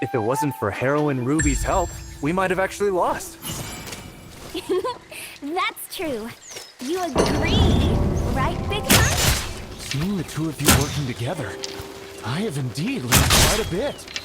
If it wasn't for Heroine Ruby's help, we might have actually lost. That's true. You agree, right, Big Time? Seeing the two of you working together, I have indeed learned quite a bit.